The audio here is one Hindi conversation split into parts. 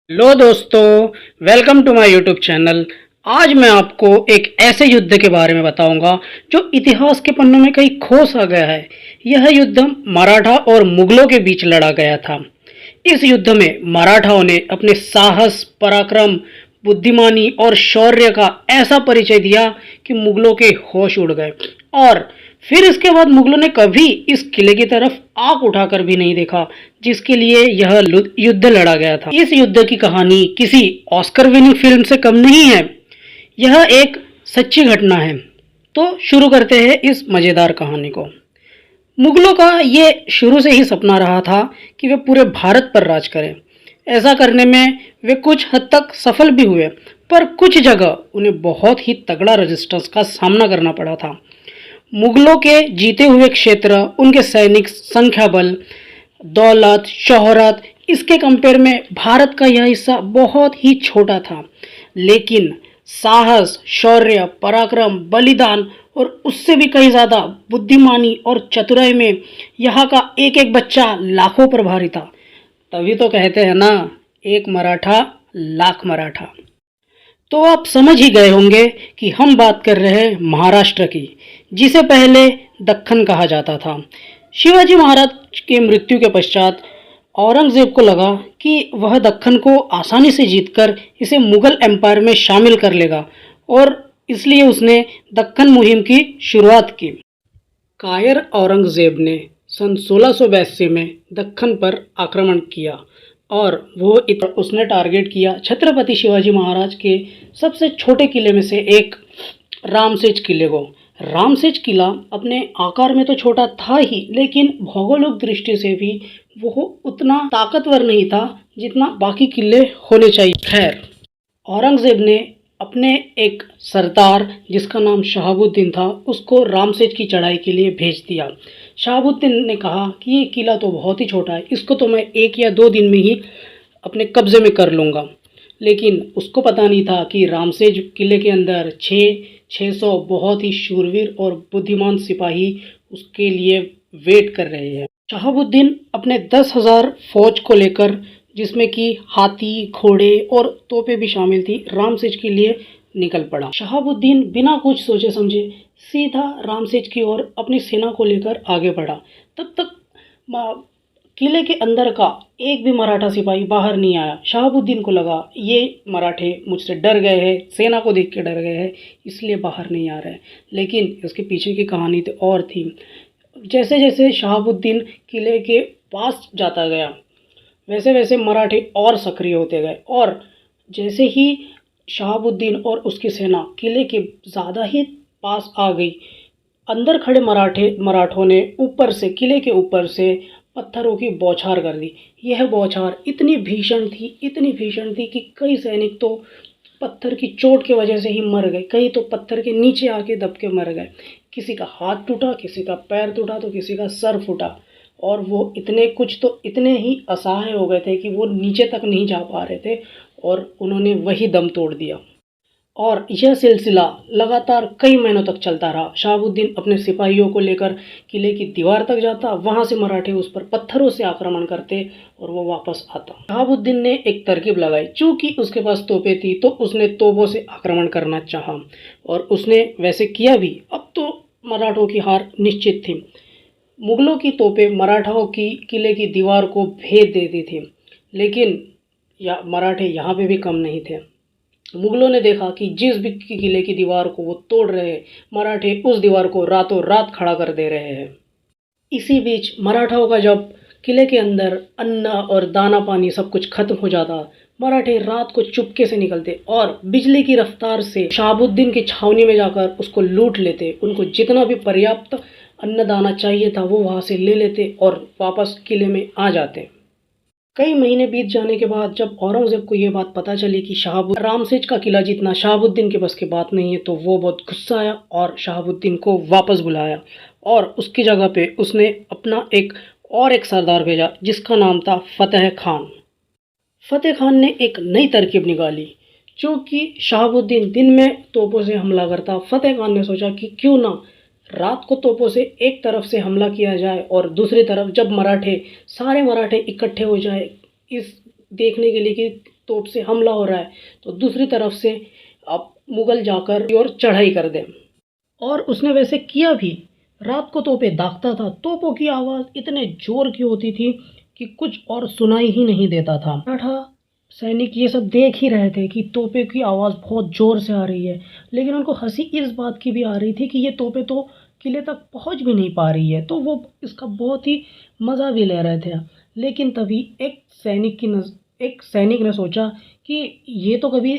हेलो दोस्तों, welcome to my YouTube channel. आज मैं आपको एक ऐसे युद्ध के बारे में बताऊंगा जो इतिहास के पन्नों में कहीं खो सा गया है। यह युद्ध मराठा और मुगलों के बीच लड़ा गया था। इस युद्ध में मराठाओं ने अपने साहस, पराक्रम, बुद्धिमानी और शौर्य का ऐसा परिचय दिया कि मुगलों के होश उड़ गए। और फिर इसके बाद मुगलों ने कभी इस किले की तरफ आंख उठाकर भी नहीं देखा जिसके लिए यह युद्ध लड़ा गया था। इस युद्ध की कहानी किसी ऑस्कर विनिंग फिल्म से कम नहीं है। यह एक सच्ची घटना है। तो शुरू करते हैं इस मजेदार कहानी को। मुगलों का ये शुरू से ही सपना रहा था कि वे पूरे भारत पर राज करें। ऐसा करने में वे कुछ हद तक सफल भी हुए, पर कुछ जगह उन्हें बहुत ही तगड़ा रेजिस्टेंस का सामना करना पड़ा था। मुगलों के जीते हुए क्षेत्र, उनके सैनिक संख्या बल, दौलत, शोहरत, इसके कंपेयर में भारत का यह हिस्सा बहुत ही छोटा था। लेकिन साहस, शौर्य, पराक्रम, बलिदान और उससे भी कहीं ज़्यादा बुद्धिमानी और चतुराई में यहाँ का एक एक बच्चा लाखों पर भारी था। तभी तो कहते हैं ना, एक मराठा लाख मराठा। तो आप समझ ही गए होंगे कि हम बात कर रहे हैं महाराष्ट्र की, जिसे पहले दक्कन कहा जाता था। शिवाजी महाराज के मृत्यु के पश्चात औरंगजेब को लगा कि वह दक्कन को आसानी से जीतकर इसे मुगल एम्पायर में शामिल कर लेगा, और इसलिए उसने दक्कन मुहिम की शुरुआत की। कायर औरंगजेब ने सन 1682 में दक्कन पर आक्रमण किया और उसने टारगेट किया छत्रपति शिवाजी महाराज के सबसे छोटे किले में से एक रामसेज किले को। रामसेज किला अपने आकार में तो छोटा था ही, लेकिन भौगोलिक दृष्टि से भी वो उतना ताकतवर नहीं था जितना बाकी किले होने चाहिए। खैर, औरंगजेब ने अपने एक सरदार जिसका नाम शहाबुद्दीन था, उसको रामसेज की चढ़ाई के लिए भेज दिया। शहाबुद्दीन ने कहा कि ये किला तो बहुत ही छोटा है, इसको तो मैं 1 या 2 दिन में ही अपने कब्जे में कर लूँगा। लेकिन उसको पता नहीं था कि रामसेज किले के अंदर 600 बहुत ही शूरवीर और बुद्धिमान सिपाही उसके लिए वेट कर रहे हैं। शहाबुद्दीन अपने 10,000 फौज को लेकर, जिसमें कि हाथी, घोड़े और तोपें भी शामिल थी, रामसेज के लिए निकल पड़ा। शहाबुद्दीन बिना कुछ सोचे समझे सीधा रामसेज की ओर अपनी सेना को लेकर आगे बढ़ा। तब तक किले के अंदर का एक भी मराठा सिपाही बाहर नहीं आया। शहाबुद्दीन को लगा ये मराठे मुझसे डर गए हैं, सेना को देख के डर गए हैं, इसलिए बाहर नहीं आ रहे। लेकिन इसके पीछे की कहानी तो और थी। जैसे जैसे शहाबुद्दीन किले के पास जाता गया, वैसे वैसे मराठे और सक्रिय होते गए, और जैसे ही शहाबुद्दीन और उसकी सेना किले के ज़्यादा ही पास आ गई, अंदर खड़े मराठों ने ऊपर से, किले के ऊपर से पत्थरों की बौछार कर दी। यह बौछार इतनी भीषण थी, इतनी भीषण थी कि कई सैनिक तो पत्थर की चोट की वजह से ही मर गए, कई तो पत्थर के नीचे आके दब के मर गए। किसी का हाथ टूटा, किसी का पैर टूटा, तो किसी का सर फूटा। और वो इतने ही असहाय हो गए थे कि वो नीचे तक नहीं जा पा रहे थे, और उन्होंने वही दम तोड़ दिया। और यह सिलसिला लगातार कई महीनों तक चलता रहा। शहाबुद्दीन अपने सिपाहियों को लेकर किले की दीवार तक जाता, वहां से मराठे उस पर पत्थरों से आक्रमण करते और वो वापस आता। शहाबुद्दीन ने एक तरकीब लगाई। चूंकि उसके पास तोपें थी तो उसने तोपों से आक्रमण करना चाहा, और उसने वैसे किया भी। अब तो मराठों की हार निश्चित थी। मुगलों की तोपें मराठाओं की किले की दीवार को भेद देती थी, लेकिन मराठे यहाँ पे भी कम नहीं थे। मुगलों ने देखा कि जिस भी किले की दीवार को वो तोड़ रहे हैं, मराठे उस दीवार को रातों रात खड़ा कर दे रहे हैं। इसी बीच मराठाओं का जब किले के अंदर अन्न और दाना पानी सब कुछ खत्म हो जाता, मराठे रात को चुपके से निकलते और बिजली की रफ्तार से शहाबुद्दीन की छावनी में जाकर उसको लूट लेते। उनको जितना भी पर्याप्त अन्न दाना चाहिए था वो वहाँ से ले लेते और वापस किले में आ जाते। कई महीने बीत जाने के बाद जब औरंगजेब को ये बात पता चली कि रामसेज का किला जीतना शहाबुद्दीन के बस की बात नहीं है, तो वो बहुत गुस्सा आया और शहाबुद्दीन को वापस बुलाया, और उसकी जगह पे उसने अपना एक सरदार भेजा जिसका नाम था फतेह खान। फतेह खान ने एक नई तरकीब निकाली। चूँकि शहाबुद्दीन दिन में तोपों से हमला करता, फतेह खान ने सोचा कि क्यों ना रात को तोपों से एक तरफ से हमला किया जाए, और दूसरी तरफ जब सारे मराठे इकट्ठे हो जाए इस देखने के लिए कि तोप से हमला हो रहा है तो दूसरी तरफ से अब मुगल जाकर और चढ़ाई कर दें। और उसने वैसे किया भी। रात को तोपें दागता था, तोपों की आवाज़ इतने जोर की होती थी कि कुछ और सुनाई ही नहीं देता था। मराठा सैनिक ये सब देख ही रहे थे कि तोपे की आवाज़ बहुत ज़ोर से आ रही है, लेकिन उनको हंसी इस बात की भी आ रही थी कि ये तोपे तो किले तक पहुंच भी नहीं पा रही है, तो वो इसका बहुत ही मज़ा भी ले रहे थे। लेकिन तभी एक सैनिक ने सोचा कि ये तो कभी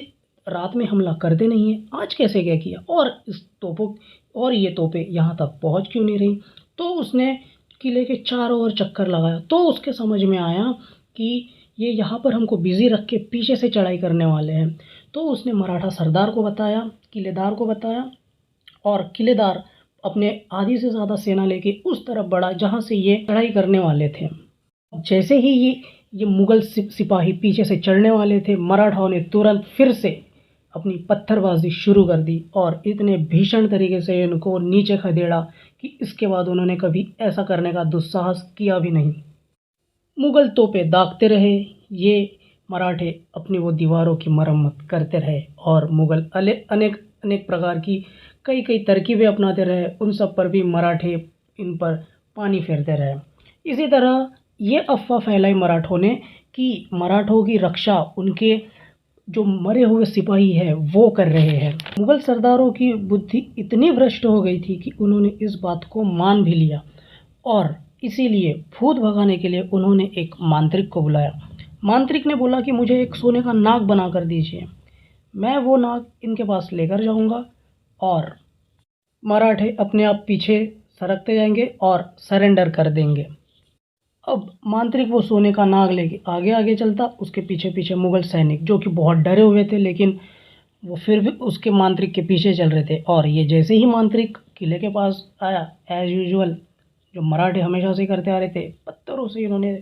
रात में हमला करते नहीं है, आज कैसे क्या किया, और ये तोपें यहाँ तक पहुँच क्यों नहीं रही। तो उसने किले के चारों ओर चक्कर लगाया, तो उसके समझ में आया कि ये यहाँ पर हमको बिज़ी रख के पीछे से चढ़ाई करने वाले हैं। तो उसने मराठा सरदार को बताया, किलेदार को बताया, और किलेदार अपने आधी से ज़्यादा सेना लेके उस तरफ बढ़ा जहाँ से ये चढ़ाई करने वाले थे। जैसे ही ये मुग़ल सिपाही पीछे से चढ़ने वाले थे, मराठाओं ने तुरंत फिर से अपनी पत्थरबाजी शुरू कर दी और इतने भीषण तरीके से इनको नीचे खदेड़ा कि इसके बाद उन्होंने कभी ऐसा करने का दुस्साहस किया भी नहीं। मुग़ल तोपें दागते रहे, ये मराठे अपनी वो दीवारों की मरम्मत करते रहे और मुग़ल अनेक अनेक प्रकार की कई तरकीबें अपनाते रहे। उन सब पर भी मराठे इन पर पानी फेरते रहे। इसी तरह ये अफवाह फैलाई मराठों ने कि मराठों की रक्षा उनके जो मरे हुए सिपाही हैं वो कर रहे हैं। मुग़ल सरदारों की बुद्धि इतनी भ्रष्ट हो गई थी कि उन्होंने इस बात को मान भी लिया और इसीलिए भूत भगाने के लिए उन्होंने एक मांत्रिक को बुलाया। मांत्रिक ने बोला कि मुझे एक सोने का नाग बना कर दीजिए, मैं वो नाग इनके पास लेकर जाऊंगा और मराठे अपने आप पीछे सरकते जाएंगे और सरेंडर कर देंगे। अब मांत्रिक वो सोने का नाग लेके आगे आगे चलता, उसके पीछे पीछे मुग़ल सैनिक जो कि बहुत डरे हुए थे, लेकिन वो फिर भी उसके मांत्रिक के पीछे चल रहे थे। और ये जैसे ही मांत्रिक किले के पास आया, एज़ यूजुअल जो मराठे हमेशा से करते आ रहे थे, पत्थरों से इन्होंने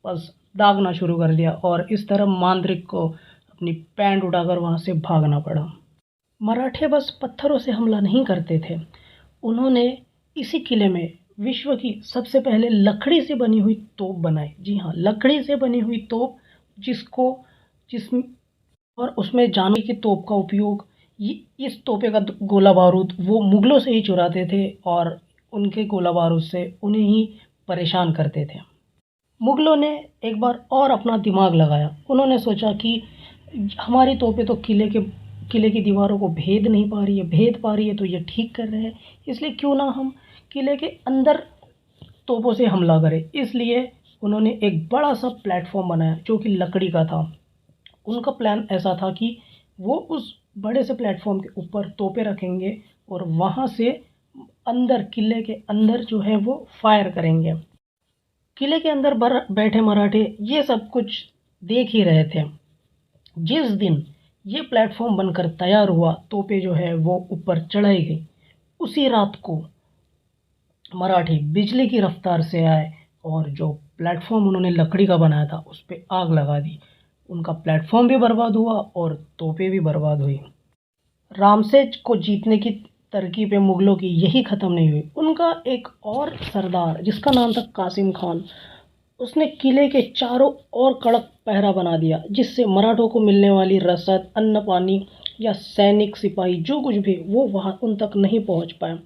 बस दागना शुरू कर दिया और इस तरह मांत्रिक को अपनी पैंट उठाकर वहाँ से भागना पड़ा। मराठे बस पत्थरों से हमला नहीं करते थे, उन्होंने इसी किले में विश्व की सबसे पहले लकड़ी से बनी हुई तोप बनाई। जी हाँ, लकड़ी से बनी हुई तोप, जिसमें और उसमें जानवर की तोप का उपयोग, इस तोपे का गोला बारूद वो मुग़लों से ही चुराते थे और उनके गोला बारूद से उन्हें ही परेशान करते थे। मुग़लों ने एक बार और अपना दिमाग लगाया, उन्होंने सोचा कि हमारी तोपें तो किले की दीवारों को भेद पा रही है तो ये ठीक कर रहे हैं, इसलिए क्यों ना हम किले के अंदर तोपों से हमला करें। इसलिए उन्होंने एक बड़ा सा प्लेटफॉर्म बनाया जो कि लकड़ी का था। उनका प्लान ऐसा था कि वो उस बड़े से प्लेटफॉर्म के ऊपर तोपें रखेंगे और वहाँ से अंदर, किले के अंदर जो है वो फायर करेंगे। किले के अंदर बैठे मराठे ये सब कुछ देख ही रहे थे। जिस दिन ये प्लेटफॉर्म बनकर तैयार हुआ, तोपें जो है वो ऊपर चढ़ाई गई, उसी रात को मराठी बिजली की रफ्तार से आए और जो प्लेटफॉर्म उन्होंने लकड़ी का बनाया था उस पर आग लगा दी। उनका प्लेटफॉर्म भी बर्बाद हुआ और तोपें भी बर्बाद हुई। रामसेज को जीतने की तरकीबें मुग़लों की यही ख़त्म नहीं हुई। उनका एक और सरदार जिसका नाम था कासिम खान, उसने किले के चारों ओर कड़क पहरा बना दिया, जिससे मराठों को मिलने वाली रसद, अन्न पानी या सैनिक सिपाही जो कुछ भी वो वहाँ उन तक नहीं पहुँच पाए।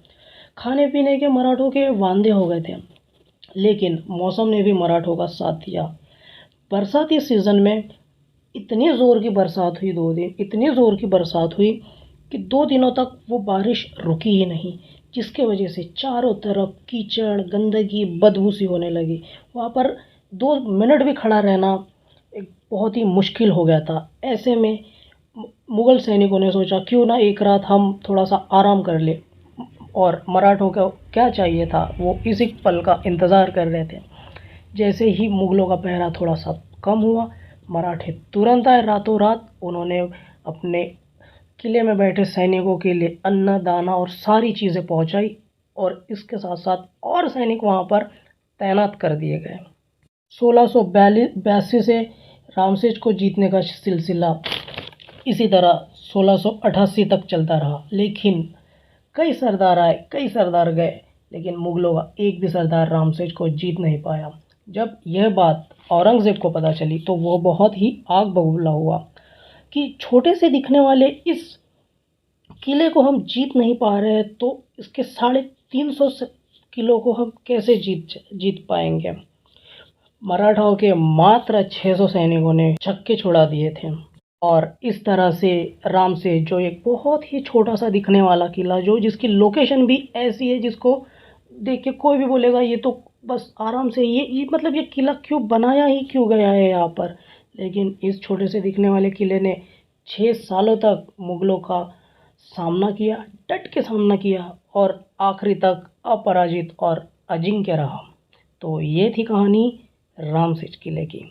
खाने पीने के मराठों के वांदे हो गए थे, लेकिन मौसम ने भी मराठों का साथ दिया। बरसाती सीज़न में इतनी ज़ोर की बरसात हुई, 2 दिन इतनी ज़ोर की बरसात हुई कि 2 दिनों तक वो बारिश रुकी ही नहीं, जिसके वजह से चारों तरफ कीचड़, गंदगी, बदबू सी होने लगी। वहाँ पर 2 मिनट भी खड़ा रहना एक बहुत ही मुश्किल हो गया था। ऐसे में मुग़ल सैनिकों ने सोचा क्यों ना एक रात हम थोड़ा सा आराम कर ले, और मराठों को क्या चाहिए था, वो इसी पल का इंतज़ार कर रहे थे। जैसे ही मुग़लों का पहरा थोड़ा सा कम हुआ, मराठे तुरंत आए रातों रात। उन्होंने अपने किले में बैठे सैनिकों के लिए अन्न, दाना और सारी चीज़ें पहुंचाई और इसके साथ साथ और सैनिक वहां पर तैनात कर दिए गए। 1682 से रामसेज को जीतने का सिलसिला इसी तरह 1688 तक चलता रहा, लेकिन कई सरदार आए, कई सरदार गए, लेकिन मुग़लों का एक भी सरदार रामसेज को जीत नहीं पाया। जब यह बात औरंगज़ेब को पता चली तो वो बहुत ही आग बबूला हुआ कि छोटे से दिखने वाले इस किले को हम जीत नहीं पा रहे हैं, तो इसके 350 किलो को हम कैसे जीत पाएंगे। मराठाओं के मात्र 600 सैनिकों ने छक्के छुड़ा दिए थे और इस तरह से राम से, जो एक बहुत ही छोटा सा दिखने वाला किला, जो जिसकी लोकेशन भी ऐसी है जिसको देख के कोई भी बोलेगा ये तो बस आराम से ये मतलब ये किला क्यों बनाया ही क्यों गया है यहाँ पर। लेकिन इस छोटे से दिखने वाले किले ने 6 सालों तक मुगलों का सामना किया, डट के सामना किया और आखिरी तक अपराजित और अजिंक्य रहा। तो ये थी कहानी राम सेठ किले की।